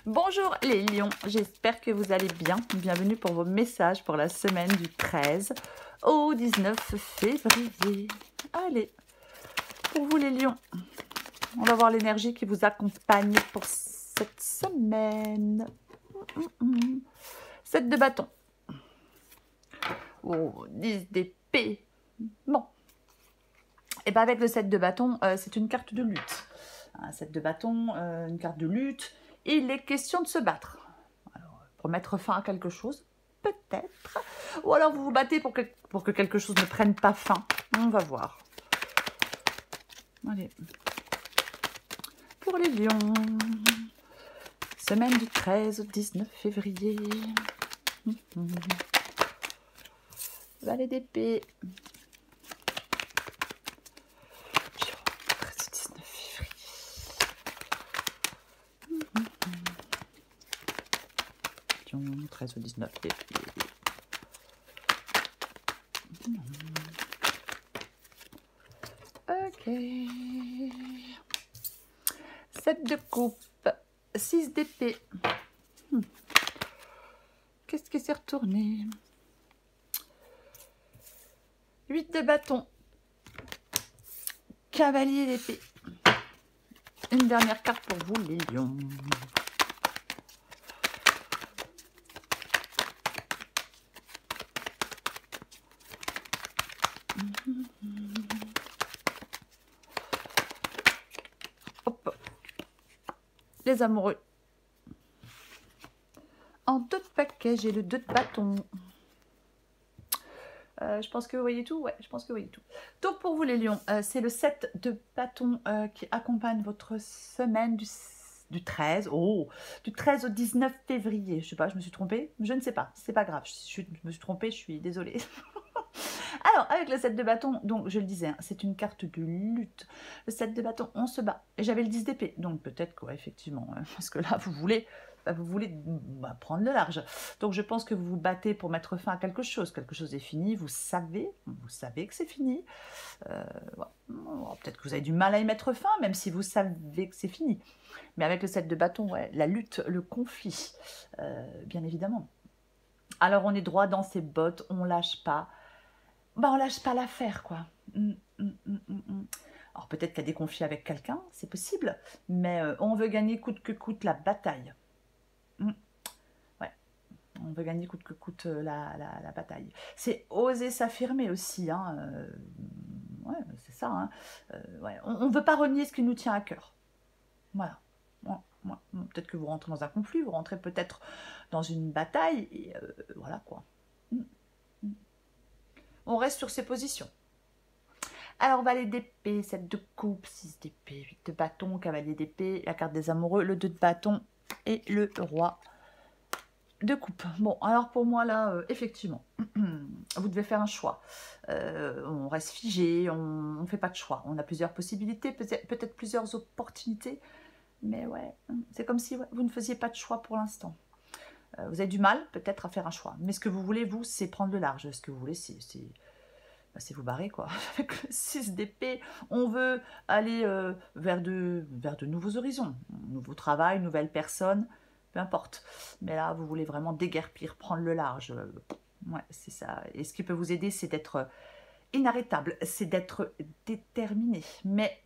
Bonjour les lions, j'espère que vous allez bien. Bienvenue pour vos messages pour la semaine du 13 au 19 février. Allez, pour vous les lions, on va voir l'énergie qui vous accompagne pour cette semaine. 7 de bâton. Oh, 10 d'épée. Bon. Et bien avec le 7 de bâton, c'est une carte de lutte. Un 7 de bâton, une carte de lutte. Il est question de se battre. Alors, pour mettre fin à quelque chose, peut-être. Ou alors vous vous battez pour que quelque chose ne prenne pas fin. On va voir. Allez. Pour les lions. Semaine du 13 au 19 février. Valet d'épée. Lion, 13 au 19 février. Ok. 7 de coupe. 6 d'épée. Qu'est-ce qui s'est retourné? 8 de bâton. Cavalier d'épée. Une dernière carte pour vous, les lions. Hop. Les amoureux. En 2 de paquet, j'ai le 2 de bâton. Je pense que vous voyez tout. Ouais, je pense que vous voyez tout. Donc pour vous les lions, c'est le 7 de bâton qui accompagne votre semaine du 13. Oh, du 13 au 19 février. Je sais pas, je me suis trompée. Je ne sais pas. C'est pas grave. Je me suis trompée, je suis désolée. Alors, avec le 7 de bâton, donc je le disais, hein, c'est une carte de lutte. Le 7 de bâton, on se bat. Et j'avais le 10 d'épée. Donc peut-être quoi, effectivement. Parce que là, vous voulez prendre le large. Donc je pense que vous vous battez pour mettre fin à quelque chose. Quelque chose est fini, vous savez que c'est fini. Peut-être que vous avez du mal à y mettre fin, même si vous savez que c'est fini. Mais avec le 7 de bâton, ouais, la lutte, le conflit, bien évidemment. Alors on est droit dans ses bottes, on lâche pas. On lâche pas l'affaire, quoi. Alors peut-être qu'il y a des conflits avec quelqu'un, c'est possible, mais on veut gagner coûte que coûte la bataille. Ouais, on veut gagner coûte que coûte la bataille. C'est oser s'affirmer aussi, hein. Ouais, c'est ça, hein. Ouais. On ne veut pas renier ce qui nous tient à cœur. Voilà. Ouais. Peut-être que vous rentrez dans un conflit, vous rentrez peut-être dans une bataille, et voilà quoi. On reste sur ses positions. Alors, valet d'épée, 7 de coupe, 6 d'épée, 8 de bâton, cavalier d'épée, la carte des amoureux, le 2 de bâton et le roi de coupe. Bon, alors pour moi, là, effectivement, vous devez faire un choix. On reste figé, on ne fait pas de choix. On a plusieurs possibilités, peut-être plusieurs opportunités, mais ouais, c'est comme si vous ne faisiez pas de choix pour l'instant. Vous avez du mal, peut-être, à faire un choix. Mais ce que vous voulez, vous, c'est prendre le large. Ce que vous voulez, c'est vous barrer, quoi. Avec le 6 d'épée, on veut aller vers de nouveaux horizons. Nouveau travail, nouvelle personne, peu importe. Mais là, vous voulez vraiment déguerpir, prendre le large. Ouais, c'est ça. Et ce qui peut vous aider, c'est d'être inarrêtable, c'est d'être déterminé. Mais,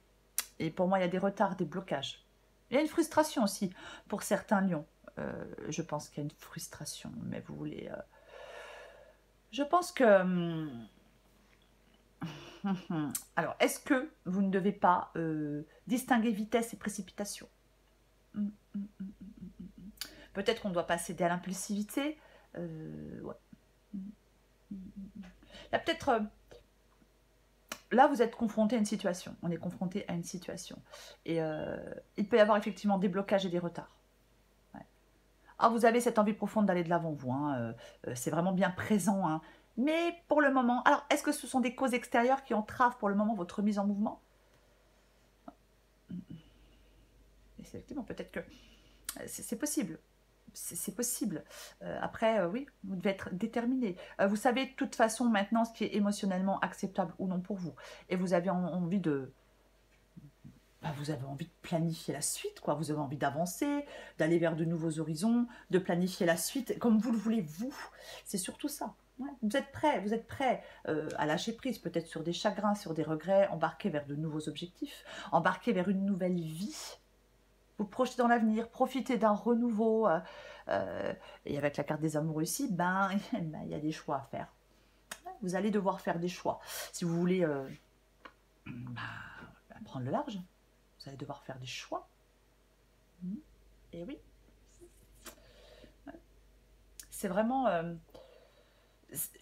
et pour moi, il y a des retards, des blocages. Il y a une frustration aussi pour certains lions. Je pense qu'il y a une frustration, mais vous voulez... Je pense que... Alors, est-ce que vous ne devez pas distinguer vitesse et précipitation? Peut-être qu'on ne doit pas céder à l'impulsivité. Ouais. Là, peut-être... là, vous êtes confronté à une situation. On est confronté à une situation. Et il peut y avoir effectivement des blocages et des retards. Ouais. Alors, vous avez cette envie profonde d'aller de l'avant, vous. Hein, c'est vraiment bien présent. Hein. Mais pour le moment... Alors, est-ce que ce sont des causes extérieures qui entravent pour le moment votre mise en mouvement? Effectivement, peut-être que c'est possible. C'est possible. Après, oui, vous devez être déterminé. Vous savez de toute façon maintenant ce qui est émotionnellement acceptable ou non pour vous. Et vous avez envie de bah, vous avez envie de planifier la suite, quoi. Vous avez envie d'avancer, d'aller vers de nouveaux horizons, de planifier la suite comme vous le voulez, vous. C'est surtout ça. Ouais. Vous êtes prêt à lâcher prise, peut-être sur des chagrins, sur des regrets, embarquer vers de nouveaux objectifs, embarquer vers une nouvelle vie. Vous projetez dans l'avenir, profitez d'un renouveau. Et avec la carte des amoureux ici, ben, il y a des choix à faire. Vous allez devoir faire des choix. Si vous voulez prendre le large, vous allez devoir faire des choix. Et oui. C'est vraiment...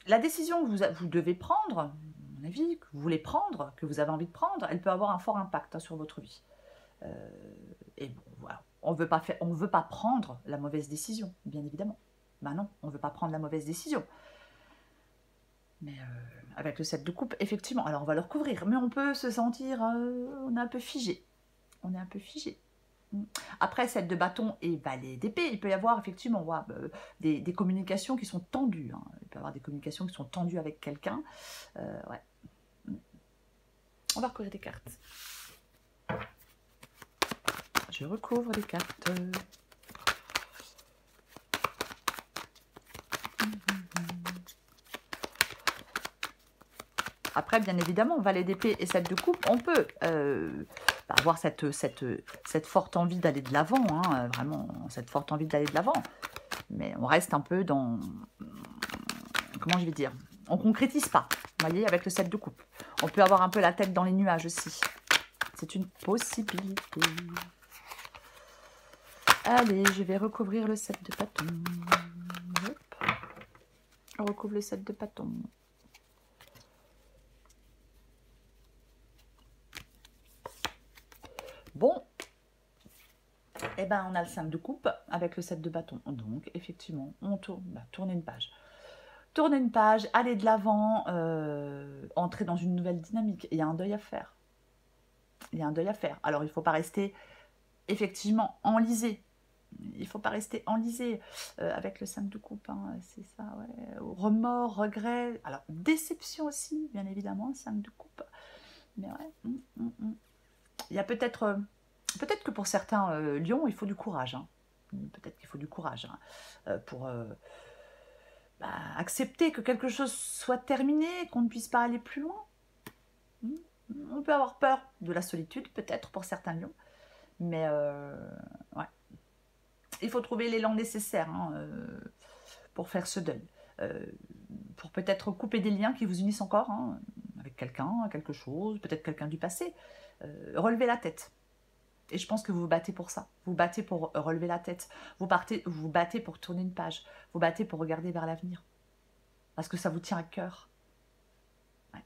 la décision que vous devez prendre, à mon avis, que vous voulez prendre, que vous avez envie de prendre, elle peut avoir un fort impact sur votre vie. Et bon, voilà. On ne veut pas prendre la mauvaise décision, bien évidemment. Ben non, on ne veut pas prendre la mauvaise décision. Mais avec le 7 de coupe, effectivement, alors on va le recouvrir, mais on peut se sentir, on est un peu figé. On est un peu figé. Après, 7 de bâton et valet d'épée, il peut y avoir effectivement des communications qui sont tendues. Hein. Il peut y avoir des communications qui sont tendues avec quelqu'un. Ouais. On va recouvrir des cartes. Je recouvre les cartes. Après, bien évidemment, valet d'épée et 7 de coupe, on peut avoir cette forte envie d'aller de l'avant, hein, vraiment, cette forte envie d'aller de l'avant. Mais on reste un peu dans... Comment je vais dire? On ne concrétise pas, vous voyez, avec le 7 de coupe. On peut avoir un peu la tête dans les nuages aussi. C'est une possibilité. Allez, je vais recouvrir le 7 de bâton. Hop. On recouvre le 7 de bâton. Bon, eh ben, on a le 5 de coupe avec le 7 de bâton. Donc, effectivement, on tourne, tourner une page. Tourner une page, aller de l'avant, entrer dans une nouvelle dynamique. Il y a un deuil à faire. Il y a un deuil à faire. Alors, il ne faut pas rester, effectivement, enlisé. Il ne faut pas rester enlisé avec le 5 de coupe. Hein, c'est ça, ouais. Remords, regrets. Alors, déception aussi, bien évidemment, 5 de coupe. Mais ouais. Il y a peut-être... Peut-être que pour certains lions, il faut du courage. Hein. Peut-être qu'il faut du courage pour accepter que quelque chose soit terminé, qu'on ne puisse pas aller plus loin. On peut avoir peur de la solitude, peut-être pour certains lions. Mais ouais. Il faut trouver l'élan nécessaire pour faire ce deuil. Pour peut-être couper des liens qui vous unissent encore avec quelqu'un, quelque chose, peut-être quelqu'un du passé. Relever la tête. Et je pense que vous vous battez pour ça. Vous battez pour relever la tête. Vous battez pour tourner une page. Vous battez pour regarder vers l'avenir. Parce que ça vous tient à cœur. Ouais.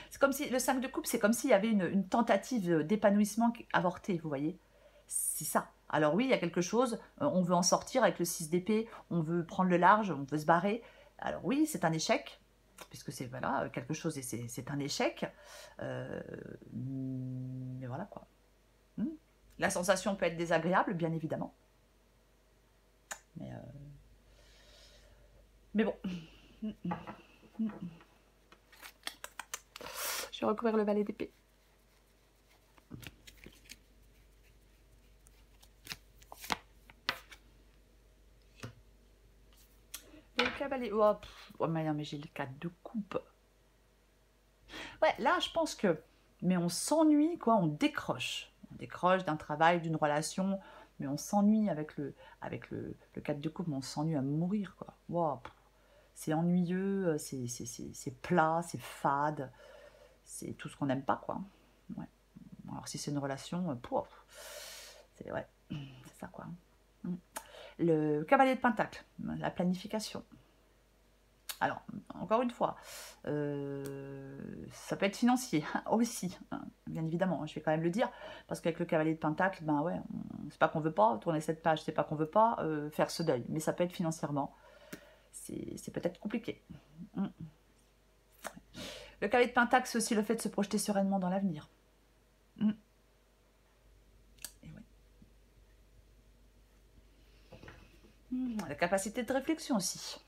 C'est comme si, le 5 de coupe, c'est comme s'il y avait une tentative d'épanouissement avortée, vous voyez. C'est ça. Alors oui, il y a quelque chose, on veut en sortir avec le 6 d'épée, on veut prendre le large, on veut se barrer. Alors oui, c'est un échec, puisque c'est voilà, quelque chose et c'est un échec. Mais voilà quoi. La sensation peut être désagréable, bien évidemment. Mais bon. Je vais recouvrir le valet d'épée. Le cavalier. Oh, mais non, mais j'ai le 4 de coupe. Ouais, là, je pense que... Mais on s'ennuie, quoi, on décroche. On décroche d'un travail, d'une relation, mais on s'ennuie avec le 4 de coupe, mais on s'ennuie à mourir, quoi. Wow, c'est ennuyeux, c'est plat, c'est fade, c'est tout ce qu'on n'aime pas, quoi. Ouais. Alors, si c'est une relation, c'est ouais, c'est ça, quoi. Le cavalier de pentacle, la planification. Alors, encore une fois, ça peut être financier aussi, bien évidemment, je vais quand même le dire, parce qu'avec le cavalier de pentacle, ben ouais, c'est pas qu'on veut pas tourner cette page, c'est pas qu'on veut pas faire ce deuil, mais ça peut être financièrement, c'est peut-être compliqué. Le cavalier de pentacle, c'est aussi le fait de se projeter sereinement dans l'avenir. La capacité de réflexion aussi.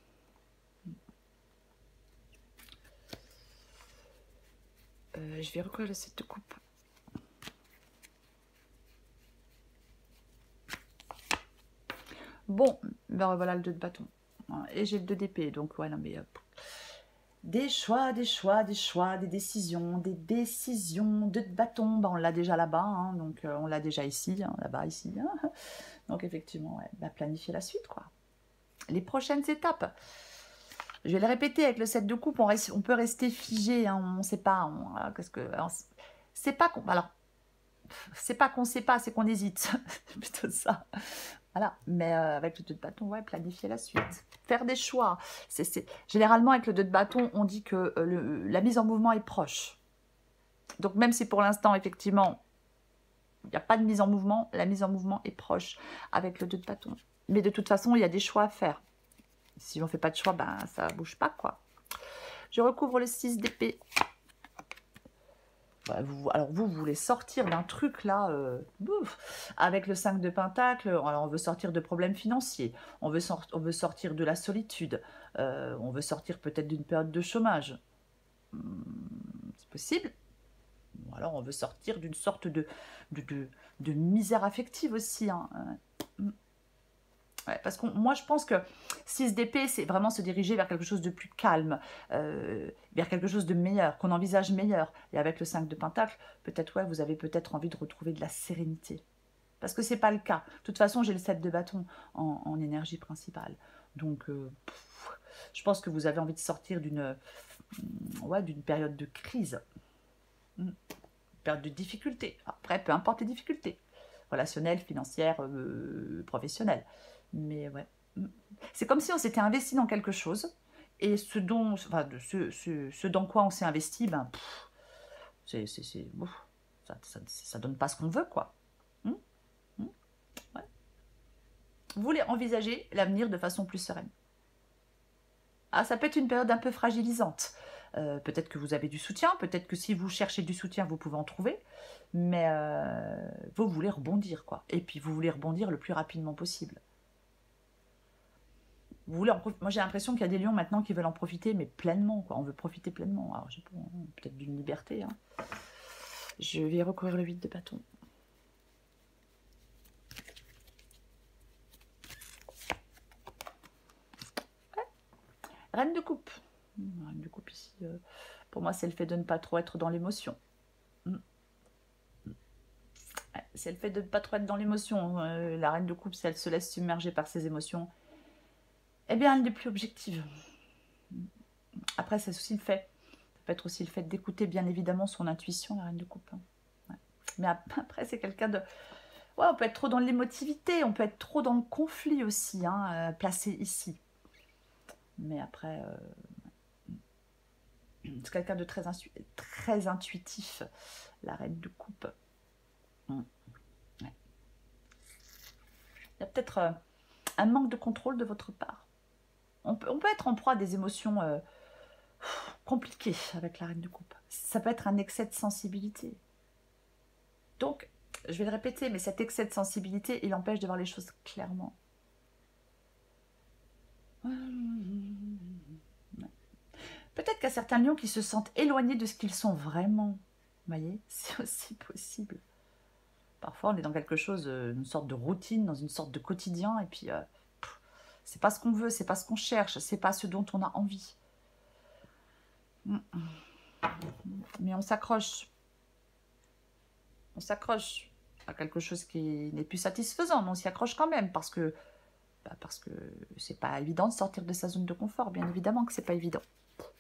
Je vais recouvrir le 7 de coupe. Bon, ben voilà le 2 de bâton. Et j'ai le 2 d'épée, donc ouais, non mais... des choix, des choix, des choix, des décisions, 2 de bâton. Ben, on l'a déjà là-bas, hein, donc on l'a déjà ici, hein, là-bas, ici. Hein. Donc effectivement, ouais, bah, planifier la suite, quoi. Les prochaines étapes. Je vais le répéter, avec le 7 de coupe, on peut rester figé, hein, on ne sait pas. Qu'est-ce que... C'est pas qu'on... Alors, c'est pas qu'on ne sait pas, c'est qu'on hésite. C'est plutôt ça. Voilà, mais avec le 2 de bâton, ouais, planifier la suite. Faire des choix. Généralement, avec le 2 de bâton, on dit que la mise en mouvement est proche. Donc, même si pour l'instant, effectivement, il n'y a pas de mise en mouvement, la mise en mouvement est proche avec le 2 de bâton. Mais de toute façon, il y a des choix à faire. Si on ne fait pas de choix, ben, ça ne bouge pas, quoi. Je recouvre le 6 d'épée. Alors vous voulez sortir d'un truc là, avec le 5 de pentacle. Alors on veut sortir de problèmes financiers, on veut sortir de la solitude, on veut sortir peut-être d'une période de chômage. C'est possible. Ou alors on veut sortir d'une sorte de misère affective aussi. Hein. Ouais, parce que moi, je pense que 6 d'épée, c'est vraiment se diriger vers quelque chose de plus calme, vers quelque chose de meilleur, qu'on envisage meilleur. Et avec le 5 de pentacle, peut-être, ouais, vous avez peut-être envie de retrouver de la sérénité. Parce que ce n'est pas le cas. De toute façon, j'ai le 7 de bâton en énergie principale. Donc, je pense que vous avez envie de sortir d'une période de crise, une période de difficulté. Après, peu importe les difficultés, relationnelles, financières, professionnelles. Mais ouais, c'est comme si on s'était investi dans quelque chose et ce dans quoi on s'est investi, ben, ça donne pas ce qu'on veut, quoi. Ouais. Vous voulez envisager l'avenir de façon plus sereine. Ah, ça peut être une période un peu fragilisante. Peut-être que vous avez du soutien, peut-être que si vous cherchez du soutien, vous pouvez en trouver, mais vous voulez rebondir, quoi. Et puis vous voulez rebondir le plus rapidement possible. Vous voulez moi j'ai l'impression qu'il y a des lions maintenant qui veulent en profiter, mais pleinement, quoi. On veut profiter pleinement. Alors j'ai peut-être d'une liberté. Hein. Je vais recourir le 8 de bâton. Ouais. Reine de coupe. Reine de coupe ici. Pour moi, c'est le fait de ne pas trop être dans l'émotion. Ouais, c'est le fait de ne pas trop être dans l'émotion. La reine de coupe, si elle se laisse submerger par ses émotions, eh bien, elle n'est plus objective. Après, c'est aussi le fait. Ça peut être aussi le fait d'écouter, bien évidemment, son intuition, la reine de coupe. Hein. Ouais. Mais après, c'est quelqu'un de... Ouais, on peut être trop dans l'émotivité, on peut être trop dans le conflit aussi, hein, placé ici. Mais après, c'est quelqu'un de très intuitif, la reine de coupe. Ouais. Il y a peut-être un manque de contrôle de votre part. On peut être en proie à des émotions compliquées avec la reine de coupe. Ça peut être un excès de sensibilité. Donc, je vais le répéter, mais cet excès de sensibilité, il empêche de voir les choses clairement. Peut-être qu'il y a certains lions qui se sentent éloignés de ce qu'ils sont vraiment. Vous voyez, c'est aussi possible. Parfois, on est dans quelque chose, une sorte de routine, dans une sorte de quotidien, et puis c'est pas ce qu'on veut, c'est pas ce qu'on cherche, c'est pas ce dont on a envie. Mais on s'accroche. On s'accroche à quelque chose qui n'est plus satisfaisant, mais on s'y accroche quand même, parce que c'est pas évident de sortir de sa zone de confort, bien évidemment que c'est pas évident.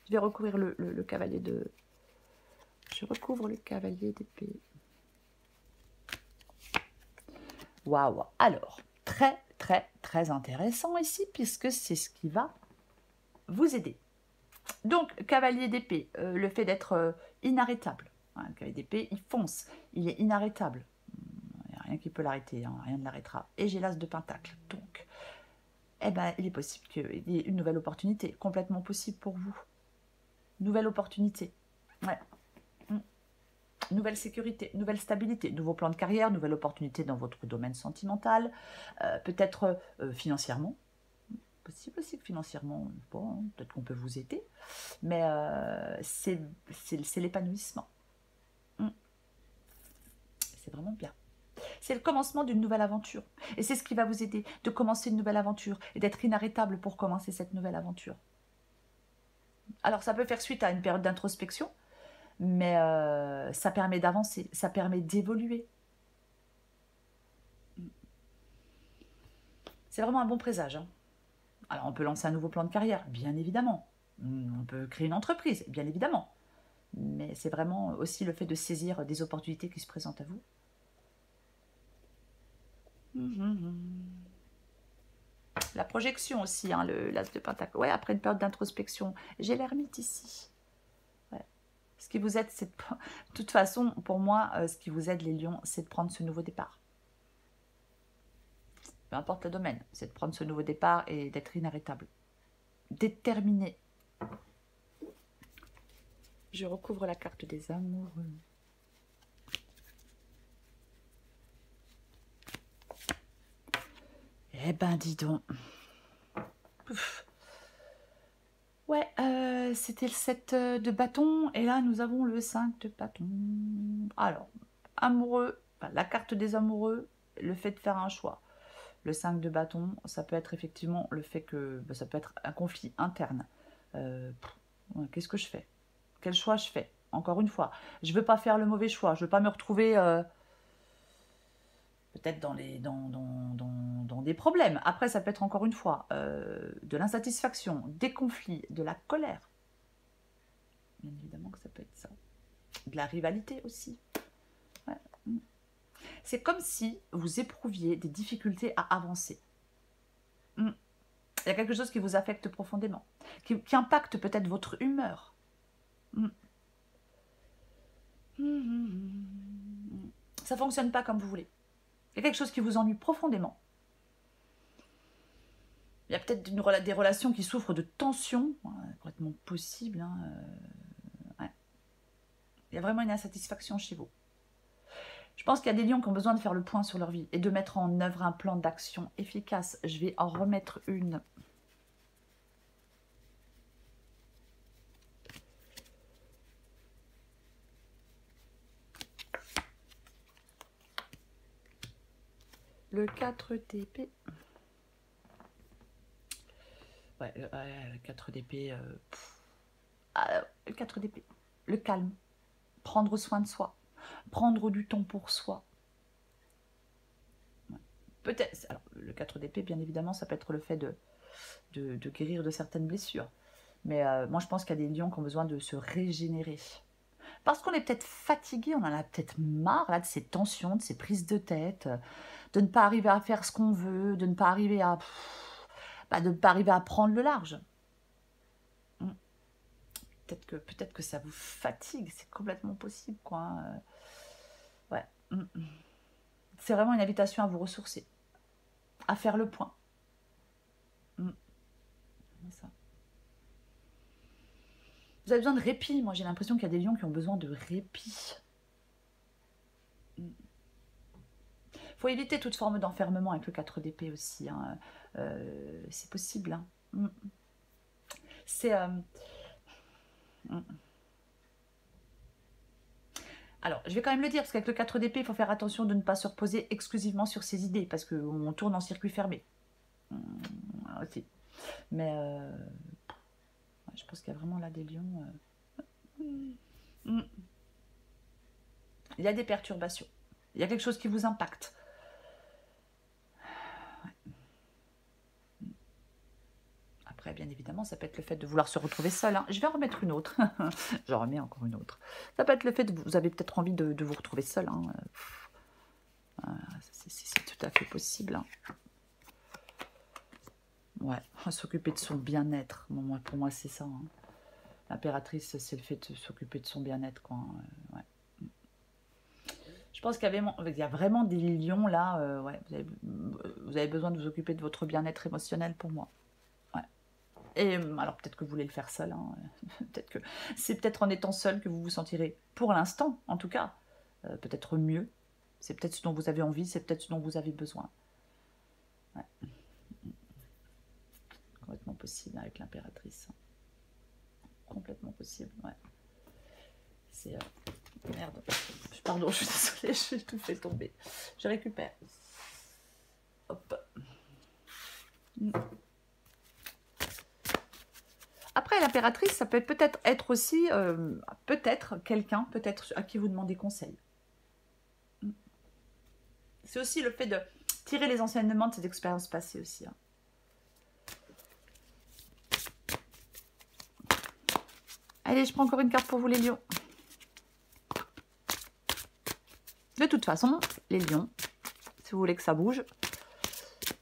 Je vais recouvrir le cavalier de... Je recouvre le cavalier d'épée. Waouh! Alors, très, très, très intéressant ici, puisque c'est ce qui va vous aider. Donc, cavalier d'épée, le fait d'être inarrêtable. Hein, le cavalier d'épée, il fonce, il est inarrêtable. Il n'y a rien qui peut l'arrêter, hein, rien ne l'arrêtera. Et j'ai l'as de pentacle. Donc, eh ben, il est possible qu'il y ait une nouvelle opportunité, complètement possible pour vous. Nouvelle opportunité. Ouais. Nouvelle sécurité, nouvelle stabilité, nouveau plan de carrière, nouvelle opportunité dans votre domaine sentimental, peut-être financièrement. Possible aussi que financièrement, bon, peut-être qu'on peut vous aider, mais c'est l'épanouissement. C'est vraiment bien. C'est le commencement d'une nouvelle aventure. Et c'est ce qui va vous aider de commencer une nouvelle aventure et d'être inarrêtable pour commencer cette nouvelle aventure. Alors, ça peut faire suite à une période d'introspection, mais ça permet d'avancer, ça permet d'évoluer. C'est vraiment un bon présage. Hein. Alors, on peut lancer un nouveau plan de carrière, bien évidemment. On peut créer une entreprise, bien évidemment. Mais c'est vraiment aussi le fait de saisir des opportunités qui se présentent à vous. La projection aussi, hein, l'as de pentacle. Ouais, après une période d'introspection. J'ai l'ermite ici. Ouais. Ce qui vous aide, c'est de... De toute façon, pour moi, ce qui vous aide, les lions, c'est de prendre ce nouveau départ. Peu importe le domaine, c'est de prendre ce nouveau départ et d'être inarrêtable. Déterminé. Je recouvre la carte des amoureux. Eh ben, dis donc. Pouf. Ouais, c'était le 7 de bâton. Et là, nous avons le 5 de bâton. Alors, amoureux, enfin, la carte des amoureux, le fait de faire un choix. Le 5 de bâton, ça peut être effectivement le fait que... ça peut être un conflit interne. Qu'est-ce que je fais? Quel choix je fais? Encore une fois, je ne veux pas faire le mauvais choix. Je ne veux pas me retrouver... peut-être dans des problèmes. Après, ça peut être encore une fois de l'insatisfaction, des conflits, de la colère. Bien évidemment que ça peut être ça. De la rivalité aussi. Ouais. C'est comme si vous éprouviez des difficultés à avancer. Il y a quelque chose qui vous affecte profondément, qui impacte peut-être votre humeur. Ça ne fonctionne pas comme vous voulez. Il y a quelque chose qui vous ennuie profondément. Il y a peut-être des relations qui souffrent de tension, complètement possible. Hein, ouais. Il y a vraiment une insatisfaction chez vous. Je pense qu'il y a des lions qui ont besoin de faire le point sur leur vie et de mettre en œuvre un plan d'action efficace. Je vais en remettre une. Le 4 d'épée. Ouais, le 4 d'épée. Le 4 d'épée. Le calme. Prendre soin de soi. Prendre du temps pour soi. Ouais. Peut-être. Alors, le 4 d'épée, bien évidemment, ça peut être le fait de guérir de certaines blessures. Mais moi, je pense qu'il y a des lions qui ont besoin de se régénérer. Parce qu'on est peut-être fatigué, on en a peut-être marre là, de ces tensions, de ces prises de tête, de ne pas arriver à faire ce qu'on veut, de ne pas arriver à... de ne pas arriver à prendre le large. Peut-être que ça vous fatigue, c'est complètement possible, quoi. Ouais. C'est vraiment une invitation à vous ressourcer, à faire le point. Ça. Vous avez besoin de répit. Moi, j'ai l'impression qu'il y a des lions qui ont besoin de répit. Il faut éviter toute forme d'enfermement avec le 4 d'épée aussi. Hein. C'est possible. Hein. C'est... Alors, je vais quand même le dire, parce qu'avec le 4 d'épée, il faut faire attention de ne pas se reposer exclusivement sur ses idées, parce qu'on tourne en circuit fermé. Aussi. Mais je pense qu'il y a vraiment là des lions... Il y a des perturbations. Il y a quelque chose qui vous impacte. Après, bien évidemment, ça peut être le fait de vouloir se retrouver seul. Hein. Je vais en remettre une autre. J'en remets encore une autre. Ça peut être le fait de vous avez peut-être envie de vous retrouver seul. Hein. C'est tout à fait possible. Hein. Ouais, s'occuper de son bien-être. Bon, pour moi, c'est ça. Hein. L'impératrice, c'est le fait de s'occuper de son bien-être. Ouais. Je pense qu'il y a vraiment des lions là. Ouais, vous avez besoin de vous occuper de votre bien-être émotionnel pour moi. Ouais. Et alors peut-être que vous voulez le faire seul. Hein. C'est peut-être en étant seul que vous vous sentirez, pour l'instant en tout cas, peut-être mieux. C'est peut-être ce dont vous avez envie, c'est peut-être ce dont vous avez besoin. Ouais. Complètement possible avec l'impératrice. Complètement possible, ouais. C'est... merde, je Pardon, je suis désolée, j'ai tout fait tomber. Je récupère. Hop. Après, l'impératrice, ça peut peut-être être aussi, peut-être quelqu'un, peut-être à qui vous demandez conseil. C'est aussi le fait de tirer les enseignements de ces expériences passées aussi. Hein. Allez, je prends encore une carte pour vous, les lions. De toute façon, les lions, si vous voulez que ça bouge,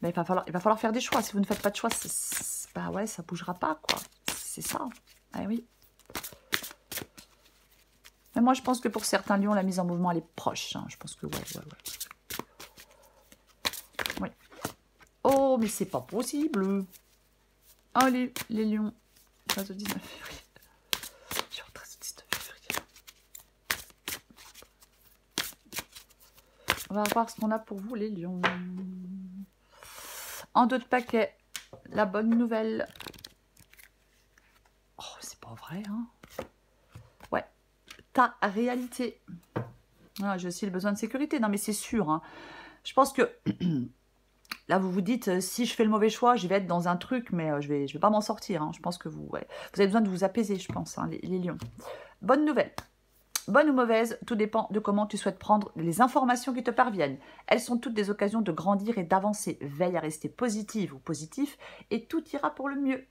ben, il va falloir faire des choix. Si vous ne faites pas de choix, bah ouais, ça ne bougera pas, quoi. C'est ça. Ah oui. Mais moi, je pense que pour certains lions, la mise en mouvement, elle est proche. Hein. Je pense que ouais. Oui. Oh, mais c'est pas possible. Allez, les lions. 13 au 19 février. Sur 13 au 19 février. On va voir ce qu'on a pour vous, les lions. En dos de paquet, la bonne nouvelle. Oh, c'est pas vrai, hein. Ouais. Ta réalité. Ah, j'ai aussi le besoin de sécurité. Non, mais c'est sûr, hein. Je pense que... Là, vous vous dites, si je fais le mauvais choix, je vais être dans un truc, mais je vais pas m'en sortir. Hein. Je pense que vous avez besoin de vous apaiser, je pense, hein, les lions. Bonne nouvelle. Bonne ou mauvaise, tout dépend de comment tu souhaites prendre les informations qui te parviennent. Elles sont toutes des occasions de grandir et d'avancer. Veille à rester positive ou positif et tout ira pour le mieux.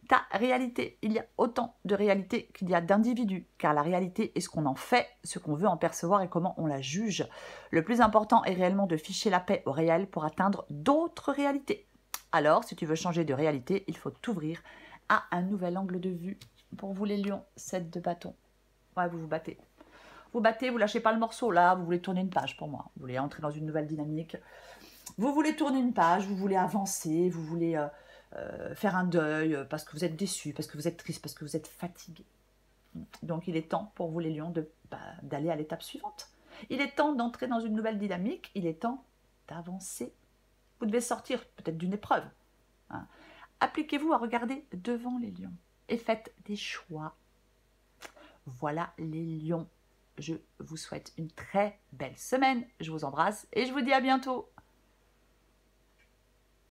Ta réalité, il y a autant de réalité qu'il y a d'individus, car la réalité est ce qu'on en fait, ce qu'on veut en percevoir et comment on la juge. Le plus important est réellement de ficher la paix au réel pour atteindre d'autres réalités. Alors, si tu veux changer de réalité, il faut t'ouvrir à un nouvel angle de vue. Pour vous les lions, 7 de bâton. Ouais, vous vous battez. Vous battez, vous lâchez pas le morceau. Là, vous voulez tourner une page pour moi. Vous voulez entrer dans une nouvelle dynamique. Vous voulez tourner une page, vous voulez avancer, vous voulez faire un deuil parce que vous êtes déçu, parce que vous êtes triste, parce que vous êtes fatigué. Donc, il est temps pour vous les lions d'aller à l'étape suivante. Il est temps d'entrer dans une nouvelle dynamique. Il est temps d'avancer. Vous devez sortir peut-être d'une épreuve. Hein. Appliquez-vous à regarder devant les lions et faites des choix. Voilà les lions. Je vous souhaite une très belle semaine. Je vous embrasse et je vous dis à bientôt.